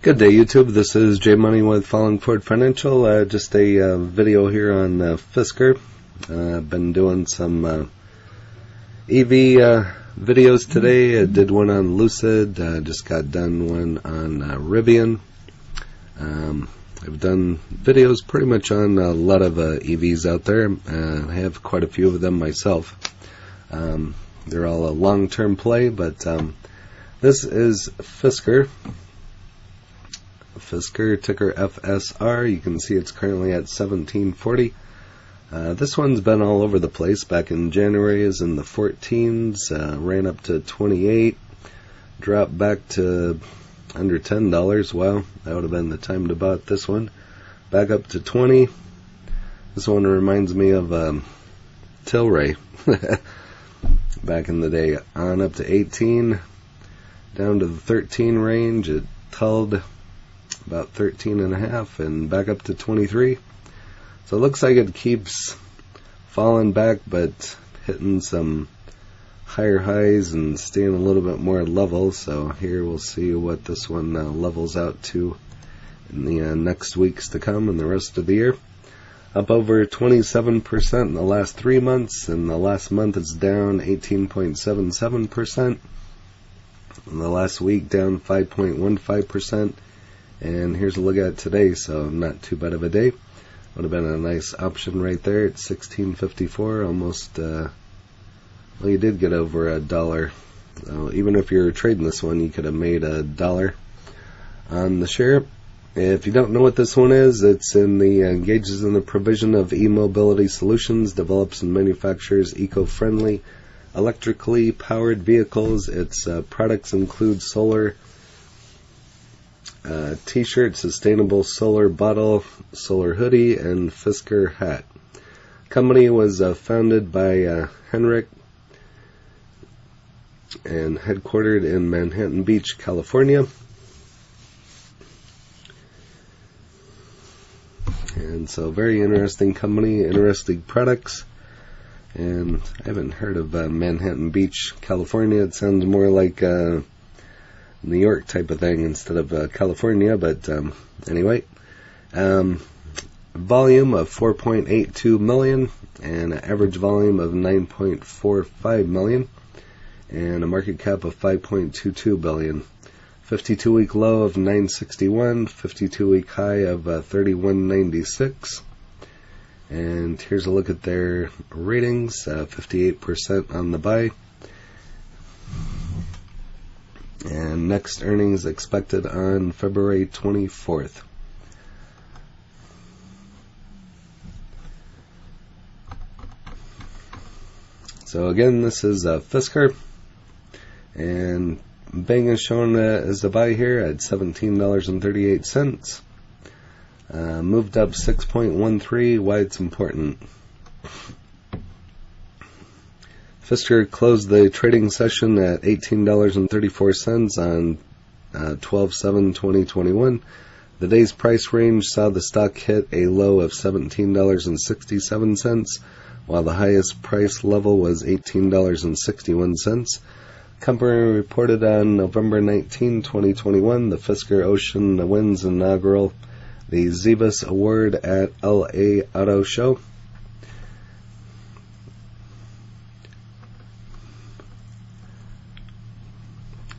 Good day, YouTube. This is J Money with Falling Forward Financial. Just a video here on Fisker. I've been doing some EV videos today. I did one on Lucid. Just got done one on Rivian. I've done videos pretty much on a lot of EVs out there. I have quite a few of them myself. They're all a long-term play, but this is Fisker. Fisker, ticker FSR. You can see it's currently at 1740. This one's been all over the place. Back in January is in the 14s, ran up to 28, dropped back to under $10. Wow, that would have been the time to buy this one. Back up to 20. This one reminds me of Tilray back in the day. On up to 18, down to the 13 range. It held about 13.5 and back up to 23. So it looks like it keeps falling back, but hitting some higher highs and staying a little bit more level. So here we'll see what this one levels out to in the next weeks to come and the rest of the year. Up over 27% in the last 3 months, and the last month it's down 18.77%. In the last week down 5.15%. And here's a look at today, so not too bad of a day. Would have been a nice option right there at $16.54, almost, well, you did get over $1. So even if you're trading this one, you could have made $1 on the share. If you don't know what this one is, it's in the engages in the provision of e-mobility solutions, develops and manufactures eco-friendly, electrically powered vehicles. Its products include solar t-shirt, sustainable solar bottle, solar hoodie, and Fisker hat. Company was founded by Henrik and headquartered in Manhattan Beach, California. And so very interesting company, interesting products. And I haven't heard of Manhattan Beach, California. It sounds more like New York type of thing instead of California, but anyway, volume of 4.82 million and an average volume of 9.45 million and a market cap of 5.22 billion. 52-week low of 961, 52-week high of 3196. And here's a look at their ratings, 58% on the buy. And next earnings expected on February 24th. So again, this is Fisker, and Bang is shown as a buy here at $17.38. Moved up 6.13. Why it's important. Fisker closed the trading session at $18.34 on 12/7/2021. The day's price range saw the stock hit a low of $17.67, while the highest price level was $18.61. Company reported on November 19, 2021, the Fisker Ocean wins inaugural the Zebus Award at LA Auto Show.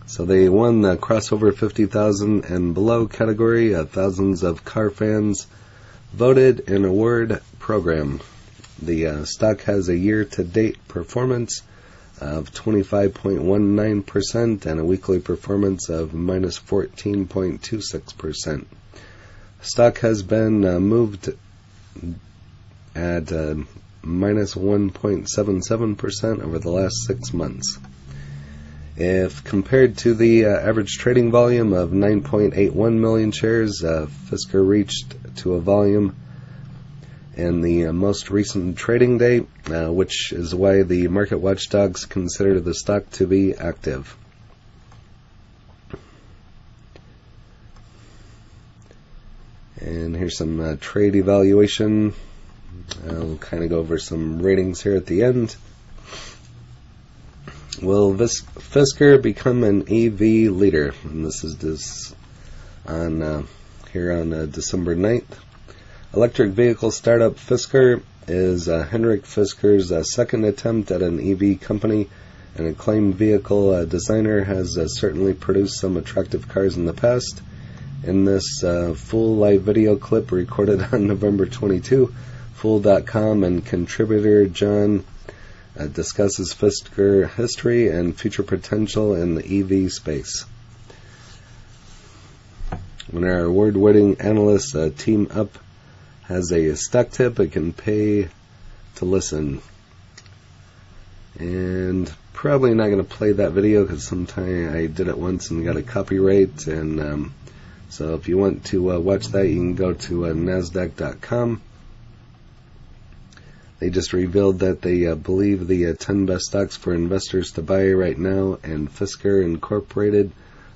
So they won the crossover 50,000 and below category. Thousands of car fans voted in award program. The stock has a year-to-date performance of 25.19% and a weekly performance of minus 14.26%. Stock has been moved at minus 1.77% over the last 6 months. If compared to the average trading volume of 9.81 million shares, Fisker reached to a volume in the most recent trading day, which is why the market watchdogs consider the stock to be active. And here's some trade evaluation. I'll kind of go over some ratings here at the end. Will Fisker become an EV leader? And this is on here on December 9th. Electric vehicle startup Fisker is Henrik Fisker's second attempt at an EV company. An acclaimed vehicle designer has certainly produced some attractive cars in the past. In this full live video clip recorded on November 22, Fool.com and contributor John discusses Fisker history and future potential in the EV space. When our award-winning analysts team up has a stock tip, it can pay to listen. And probably not going to play that video because sometime I did it once and got a copyright. And so if you want to watch that, you can go to NASDAQ.com. They just revealed that they believe the 10 best stocks for investors to buy right now, and Fisker Incorporated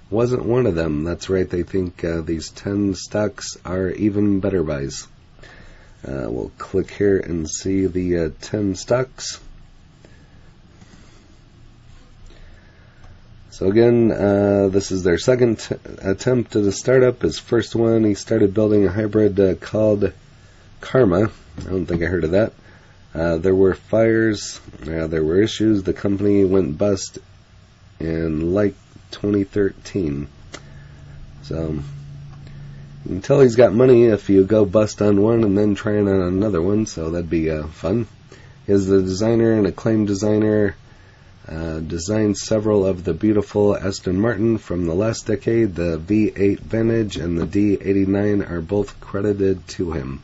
wasn't one of them. That's right, they think these 10 stocks are even better buys. We'll click here and see the 10 stocks. So again, this is their second attempt at a startup. His first one, he started building a hybrid called Karma. I don't think I heard of that. There were fires, there were issues. The company went bust in like 2013. So you can tell he's got money if you go bust on one and then try it on another one. So that'd be fun. He is the designer and acclaimed designer. Designed several of the beautiful Aston Martin from the last decade. The V8 Vantage and the D89 are both credited to him.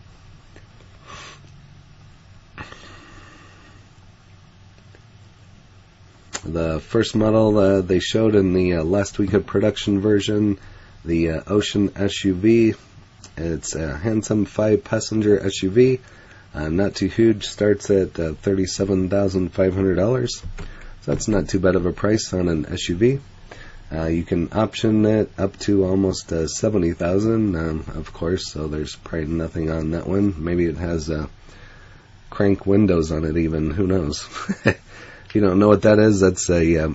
The first model they showed in the last week of production version, the Ocean SUV. It's a handsome 5-passenger SUV, not too huge, starts at $37,500. So that's not too bad of a price on an SUV. You can option it up to almost $70,000, of course, so there's probably nothing on that one. Maybe it has crank windows on it even, who knows. If you don't know what that is, that's a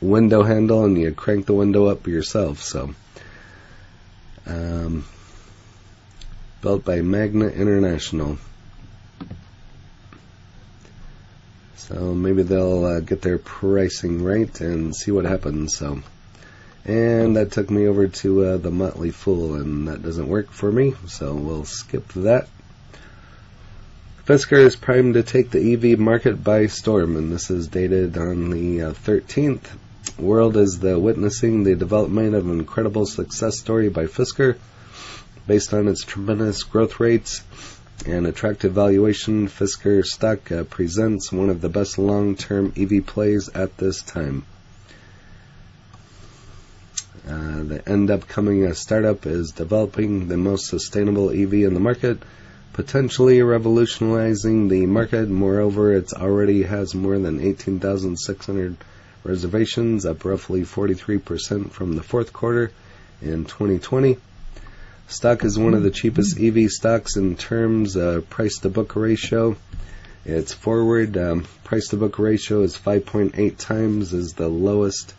window handle and you crank the window up yourself. So built by Magna International. So maybe they'll get their pricing right and see what happens. So, and that took me over to the Motley Fool, and that doesn't work for me, so we'll skip that. Fisker is primed to take the EV market by storm, and this is dated on the 13th. World is witnessing the development of an incredible success story by Fisker. Based on its tremendous growth rates and attractive valuation, Fisker stock presents one of the best long-term EV plays at this time. The upcoming startup is developing the most sustainable EV in the market, potentially revolutionizing the market. Moreover, it already has more than 18,600 reservations, up roughly 43% from the fourth quarter in 2020. Stock is one of the cheapest EV stocks in terms of price-to-book ratio. Its forward price-to-book ratio is 5.8 times, is the lowest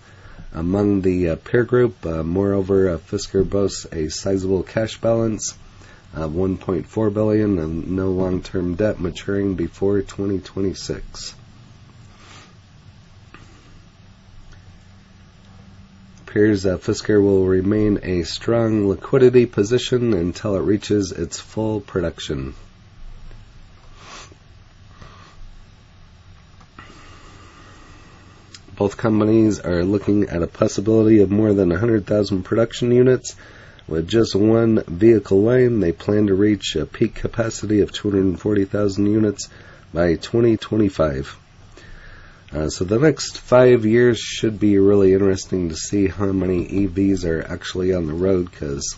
among the peer group. Moreover, Fisker boasts a sizable cash balance of $1.4 billion and no long-term debt maturing before 2026. Appears that Fisker will remain a strong liquidity position until it reaches its full production. Both companies are looking at a possibility of more than 100,000 production units. With just one vehicle line, they plan to reach a peak capacity of 240,000 units by 2025. So the next 5 years should be really interesting to see how many EVs are actually on the road, because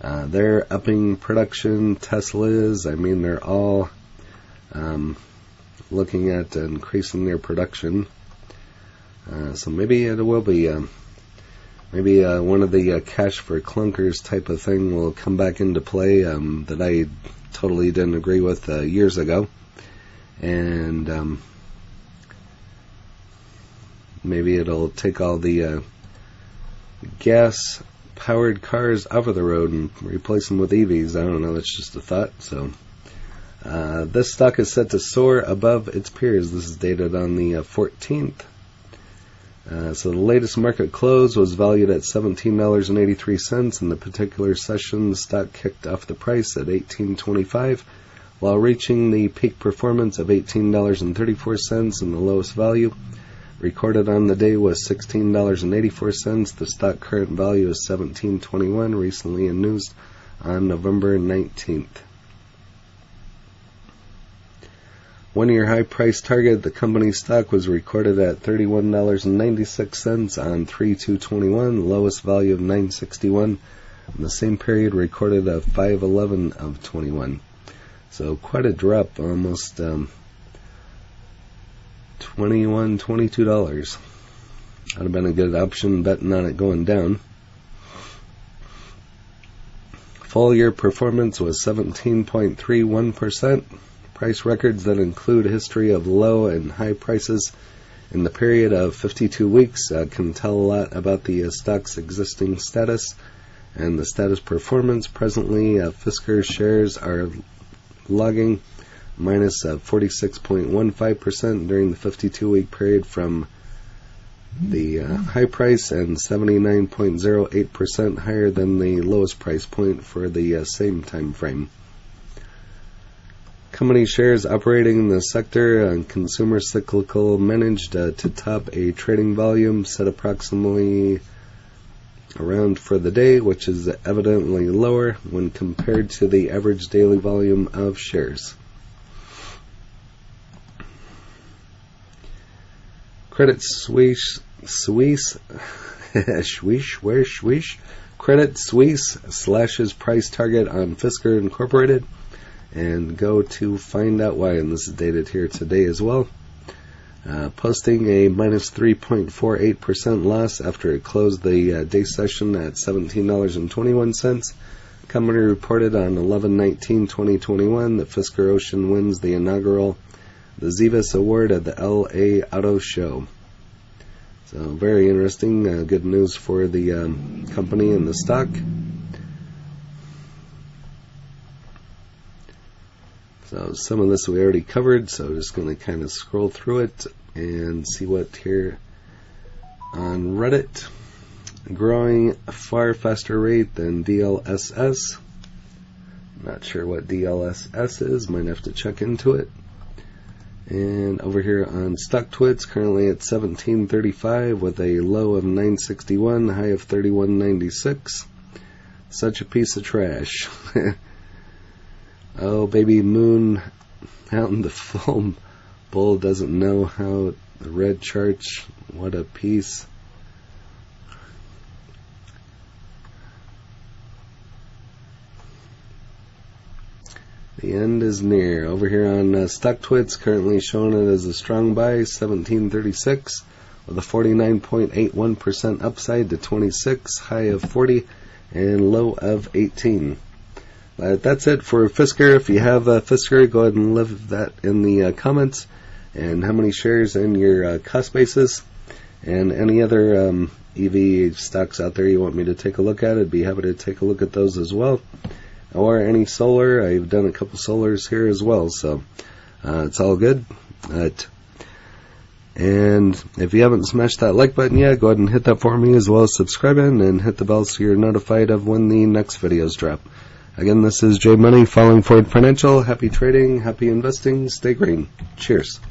they're upping production. Tesla is, I mean, they're all looking at increasing their production. So maybe it will be, maybe one of the cash for clunkers type of thing will come back into play that I totally didn't agree with years ago. And maybe it'll take all the gas powered cars off of the road and replace them with EVs. I don't know, that's just a thought. So this stock is set to soar above its peers. This is dated on the 14th. So the latest market close was valued at $17.83. In the particular session, the stock kicked off the price at $18.25, while reaching the peak performance of $18.34, and the lowest value recorded on the day was $16.84. The stock current value is $17.21, recently in news on November 19th. 1 year high price target, the company stock was recorded at $31.96 on 3/2/21, lowest value of $9.61. In the same period recorded a 5/11 of 21. So quite a drop, almost $21, $22. That would have been a good option, betting on it going down. Full year performance was 17.31%. Price records that include a history of low and high prices in the period of 52 weeks can tell a lot about the stock's existing status and the status performance. Presently, Fisker shares are logging minus 46.15% during the 52-week period from the high price, and 79.08% higher than the lowest price point for the same time frame. Company shares operating in the sector, consumer cyclical, managed to top a trading volume set approximately around for the day, which is evidently lower when compared to the average daily volume of shares. Credit Suisse Credit Suisse slashes price target on Fisker Incorporated, and go to find out why, and this is dated here today as well. Posting a minus 3.48% loss after it closed the day session at $17.21. Company reported on 11/19/2021 that Fisker Ocean wins the inaugural the Zivus Award at the LA Auto Show. So very interesting, good news for the company and the stock. So some of this we already covered, so I'm just going to kind of scroll through it and see what here on Reddit. Growing far faster rate than DLSS. Not sure what DLSS is, might have to check into it. And over here on StockTwits, currently at 17.35 with a low of 9.61, high of 31.96. Such a piece of trash. Oh, baby moon out in the foam bowl doesn't know how the red charts. What a piece. The end is near. Over here on StockTwits, currently showing it as a strong buy, 17.36 with a 49.81% upside to 26, high of 40 and low of 18. That's it for Fisker. If you have Fisker, go ahead and leave that in the comments, and how many shares and your cost basis, and any other EV stocks out there you want me to take a look at. I'd be happy to take a look at those as well, or any solar. I've done a couple solars here as well, so it's all good. And if you haven't smashed that like button yet, go ahead and hit that for me, as well as subscribing and hit the bell so you're notified of when the next videos drop. Again, this is Jay Money, Falling Forward Financial. Happy trading, happy investing, stay green. Cheers.